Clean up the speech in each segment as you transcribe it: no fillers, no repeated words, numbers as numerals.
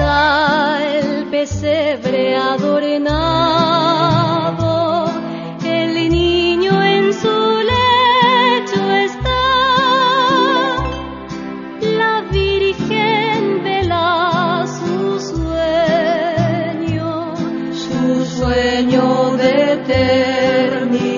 está el pesebre adornado, el niño en su lecho está, la Virgen vela su sueño de eternidad.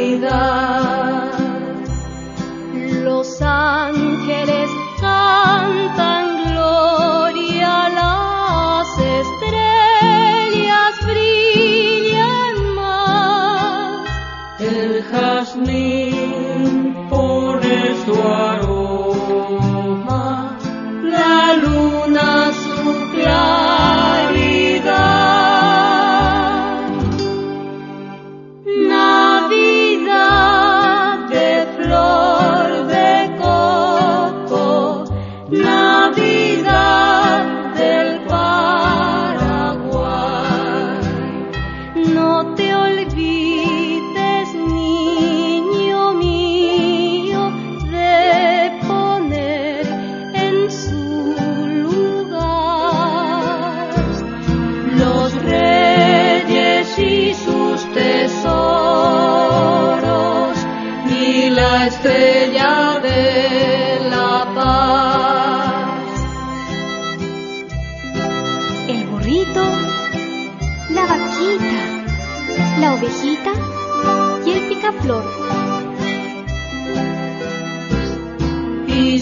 Los ángeles cantan gloria, las estrellas brillan más. El jazmín pone su aroma, la luna su claridad. Navidad de flor de coco, Navidad del Paraguay. No te olvides, niño mío, de poner en su lugar los reyes y sus tesoros y la estrella de la paz. El burrito, la vaquita, la ovejita y el picaflor. Y